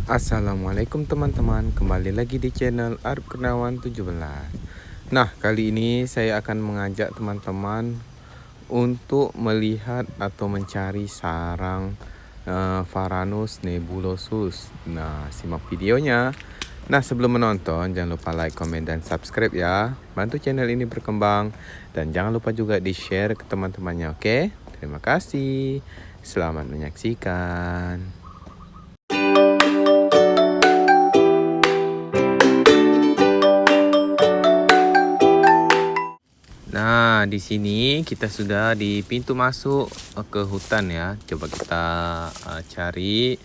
Assalamualaikum teman-teman, kembali lagi di channel Arif Kurniawan 17. Nah, kali ini saya akan mengajak teman-teman untuk melihat atau mencari sarang Varanus nebulosus. Nah, simak videonya. Nah, sebelum menonton jangan lupa like, komen, dan subscribe ya. Bantu channel ini berkembang dan jangan lupa juga di-share ke teman-temannya, oke? Terima kasih. Selamat menyaksikan. Nah, di sini kita sudah di pintu masuk ke hutan ya. Coba kita cari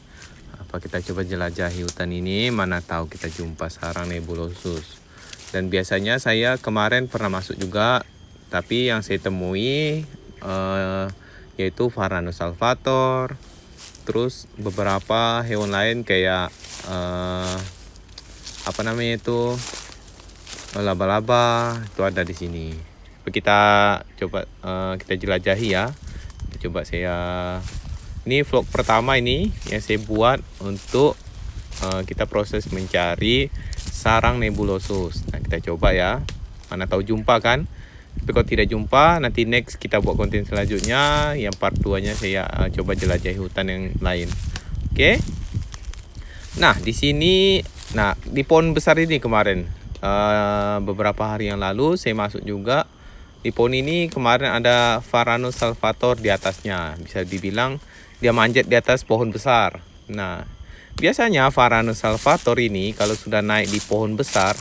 kita coba jelajahi hutan ini, mana tahu kita jumpa sarang nebulosus. Dan biasanya saya kemarin pernah masuk juga, tapi yang saya temui yaitu Varanus salvator, terus beberapa hewan lain kayak apa namanya itu, laba-laba itu ada di sini. Kita coba kita jelajahi ya. Coba ini vlog pertama ini yang saya buat untuk kita proses mencari sarang nebulosus. Nah, kita coba ya. Mana tahu jumpa kan? Tapi kalau tidak jumpa, nanti next kita buat konten selanjutnya. Yang part 2-nya saya coba jelajahi hutan yang lain. Oke? Nah, di sini, di pohon besar ini kemarin, beberapa hari yang lalu saya masuk juga. Di pohon ini kemarin ada Varanus salvator di atasnya. Bisa dibilang dia manjat di atas pohon besar. Nah, biasanya Varanus salvator ini kalau sudah naik di pohon besar,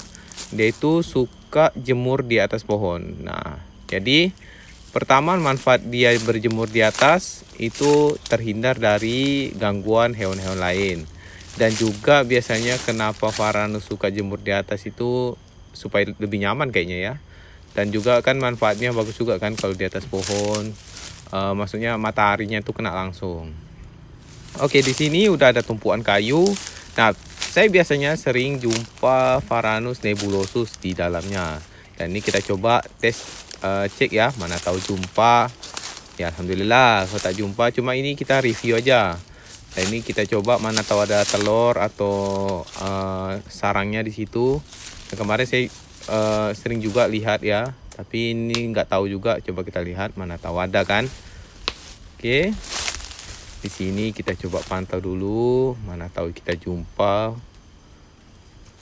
dia itu suka jemur di atas pohon. Nah, jadi pertama manfaat dia berjemur di atas itu terhindar dari gangguan hewan-hewan lain. Dan juga biasanya kenapa Varanus suka jemur di atas itu supaya lebih nyaman kayaknya ya. Dan juga kan manfaatnya bagus juga kan kalau di atas pohon, maksudnya mataharinya itu kena langsung. Oke, di sini udah ada tumpuan kayu. Nah, saya biasanya sering jumpa Varanus nebulosus di dalamnya. Dan ini kita coba tes cek ya, mana tahu jumpa. Ya alhamdulillah, kalau tak jumpa, cuma ini kita review aja. Dan ini kita coba mana tahu ada telur atau sarangnya di situ. Nah, kemarin saya sering juga lihat ya, tapi ini nggak tahu juga. Coba kita lihat, mana tahu ada kan. Oke, di sini kita coba pantau dulu, mana tahu kita jumpa.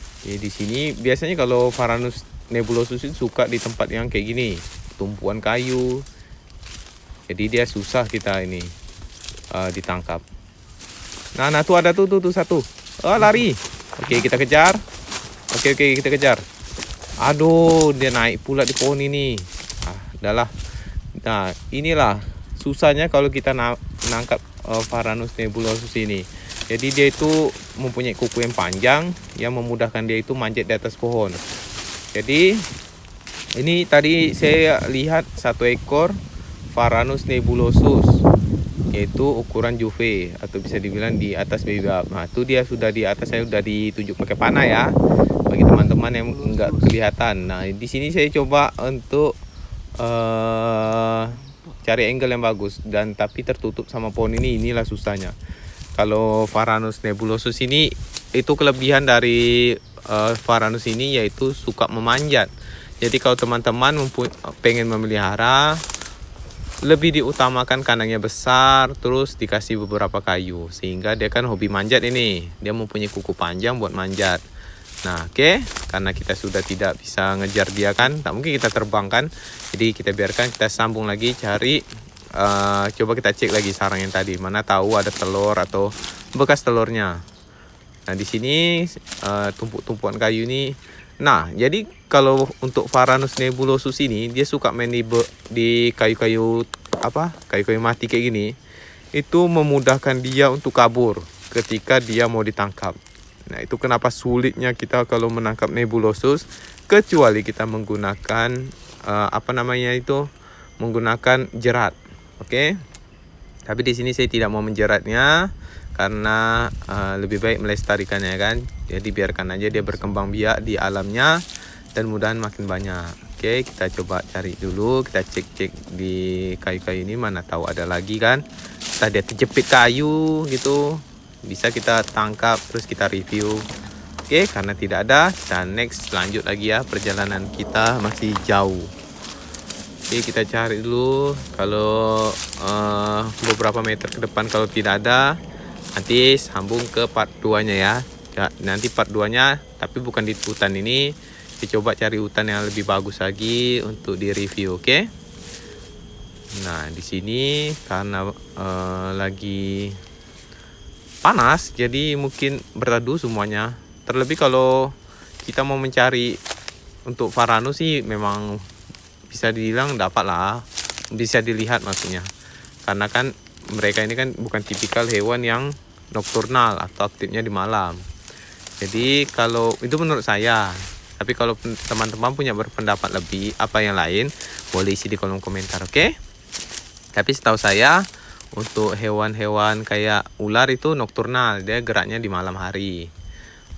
Oke, di sini biasanya kalau Varanus nebulosus itu suka di tempat yang kayak gini, tumpuan kayu. Jadi dia susah kita ini ditangkap. Nah tuh ada tuh satu. Oh, lari. Oke, kita kejar. Oke, kita kejar. Aduh, dia naik pula di pohon ini. Udahlah. Nah, inilah susahnya kalau kita nangkap Varanus nebulosus ini. Jadi dia itu mempunyai kuku yang panjang yang memudahkan dia itu manjat di atas pohon. Jadi ini tadi saya lihat satu ekor Varanus nebulosus, yaitu ukuran juve atau bisa dibilang di atas baby up. Nah, itu dia sudah di atas, saya sudah ditunjuk pakai panah ya. Bagi teman-teman yang enggak kelihatan. Nah, di sini saya coba untuk cari angle yang bagus, dan tapi tertutup sama pohon ini. Inilah susahnya. Kalau Varanus nebulosus ini, itu kelebihan dari Varanus ini yaitu suka memanjat. Jadi kalau teman-teman pengen memelihara, lebih diutamakan kandangnya besar, terus dikasih beberapa kayu, sehingga dia kan hobi manjat ini. Dia mempunyai kuku panjang buat manjat. Nah, oke, karena kita sudah tidak bisa ngejar dia kan, tak mungkin kita terbangkan. Jadi kita biarkan, kita sambung lagi cari. Coba kita cek lagi sarang yang tadi, mana tahu ada telur atau bekas telurnya. Nah, di sini tumpuk-tumpukan kayu ini. Nah, jadi kalau untuk Varanus nebulosus ini, dia suka main di kayu-kayu kayu-kayu mati kayak gini. Itu memudahkan dia untuk kabur ketika dia mau ditangkap. Nah, itu kenapa sulitnya kita kalau menangkap nebulosus, kecuali kita menggunakan menggunakan jerat. Oke. Tapi di sini saya tidak mau menjeratnya karena lebih baik melestarikannya kan. Jadi biarkan aja dia berkembang biak di alamnya dan mudahan makin banyak. Oke, kita coba cari dulu, kita cek di kayu-kayu ini, mana tahu ada lagi kan. Tadi dia terjepit kayu gitu. bisa kita tangkap terus kita review. Oke, karena tidak ada, kita next lanjut lagi ya, perjalanan kita masih jauh. Oke, kita cari dulu. Kalau beberapa meter ke depan kalau tidak ada, nanti sambung ke part 2-nya ya. Nanti part 2-nya tapi bukan di hutan ini. Kita coba cari hutan yang lebih bagus lagi untuk di review, oke? Nah, di sini karena lagi panas, jadi mungkin berteduh semuanya. Terlebih kalau kita mau mencari untuk varano sih memang bisa dibilang dapat lah, bisa dilihat maksudnya. Karena kan mereka ini kan bukan tipikal hewan yang nokturnal atau aktifnya di malam. Jadi kalau itu menurut saya. Tapi kalau teman-teman punya berpendapat lebih apa yang lain, boleh isi di kolom komentar, oke? Tapi setahu saya untuk hewan-hewan kayak ular itu nokturnal, dia geraknya di malam hari.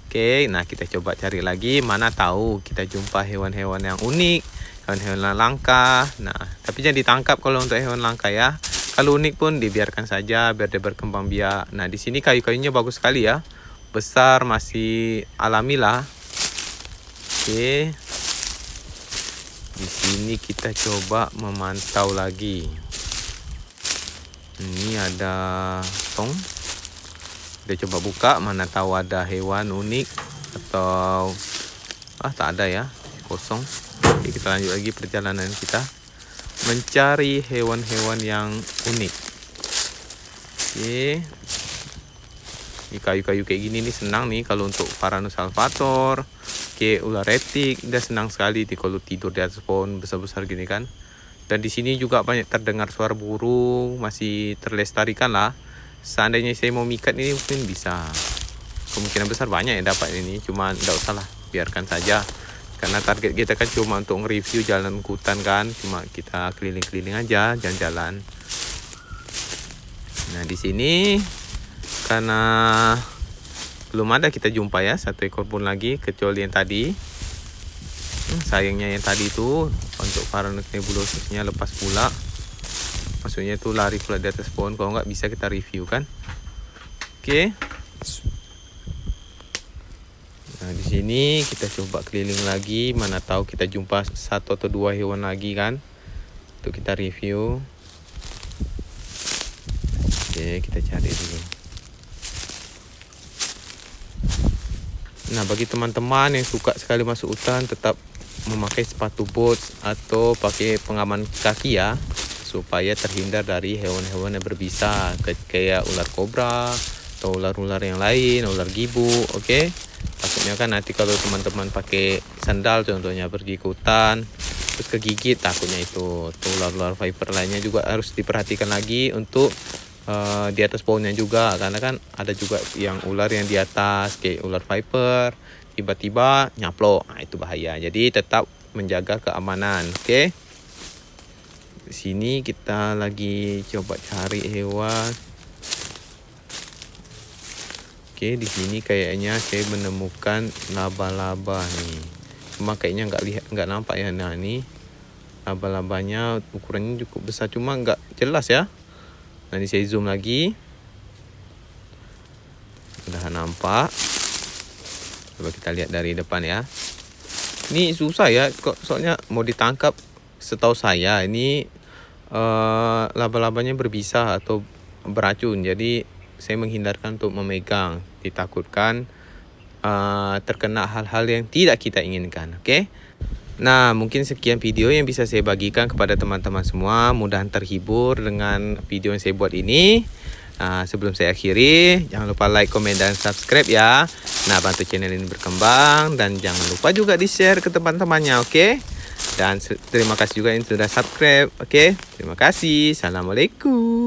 Oke, nah kita coba cari lagi, mana tahu kita jumpa hewan-hewan yang unik, hewan-hewan langka. Nah, tapi jangan ditangkap kalau untuk hewan langka ya. Kalau unik pun dibiarkan saja biar dia berkembang biak. Nah, di sini kayu-kayunya bagus sekali ya. Besar, masih alami lah. Oke. Di sini kita coba memantau lagi. Ini ada tong. Kita coba buka, mana tahu ada hewan unik atau tak ada ya, kosong. Oke, kita lanjut lagi perjalanan kita mencari hewan-hewan yang unik. Oke, di kayu-kayu kayak gini nih senang nih kalau untuk Varanus salvator, oke, ular retik, dia senang sekali nih kalau tidur di atas pohon besar-besar gini kan. Dan di sini juga banyak terdengar suara burung, masih terlestarikan lah. Seandainya saya mau mikat ini mungkin bisa, kemungkinan besar banyak yang dapat ini, cuma tidak usah lah, biarkan saja karena target kita kan cuma untuk nge-review jalan hutan kan, cuma kita keliling-keliling aja, jalan-jalan. Nah, di sini karena belum ada kita jumpa ya satu ekor pun lagi, kecuali yang tadi. Sayangnya yang tadi itu untuk Varanus nebulosusnya lepas pula. Maksudnya itu lari pula di atas pohon, kalau nggak bisa kita review kan. Oke. Nah, di sini kita coba keliling lagi, mana tahu kita jumpa satu atau dua hewan lagi kan untuk kita review. Oke, kita cari dulu. Nah, bagi teman-teman yang suka sekali masuk hutan, tetap memakai sepatu boots atau pakai pengaman kaki ya, supaya terhindar dari hewan-hewan yang berbisa kayak ular kobra atau ular-ular yang lain, ular gibu. Oke, takutnya kan nanti kalau teman-teman pakai sandal contohnya pergi ke hutan terus kegigit, takutnya itu. Tuh ular-ular viper lainnya juga harus diperhatikan lagi untuk di atas pohonnya juga, karena kan ada juga yang ular yang di atas kayak ular viper tiba-tiba nyaplok, nah itu bahaya. Jadi tetap menjaga keamanan. Oke. Di sini kita lagi coba cari hewan. Oke, di sini kayaknya saya menemukan laba-laba nih. Cuma kayaknya nggak nampak ya. Nah, ini laba-labanya ukurannya cukup besar, cuma nggak jelas ya. Nah, ini saya zoom lagi. Udah nampak. Coba kita lihat dari depan ya. Ini susah ya, soalnya mau ditangkap. Setahu saya ini laba-labanya berbisa atau beracun, jadi saya menghindarkan untuk memegang, ditakutkan terkena hal-hal yang tidak kita inginkan. Oke. Nah, mungkin sekian video yang bisa saya bagikan kepada teman-teman semua. Mudahan terhibur dengan video yang saya buat ini. Sebelum saya akhiri, jangan lupa like, komen, dan subscribe ya. Nah, bantu channel ini berkembang, dan jangan lupa juga di-share ke teman-temannya, oke? Dan terima kasih juga yang sudah subscribe, oke? Terima kasih. Assalamualaikum.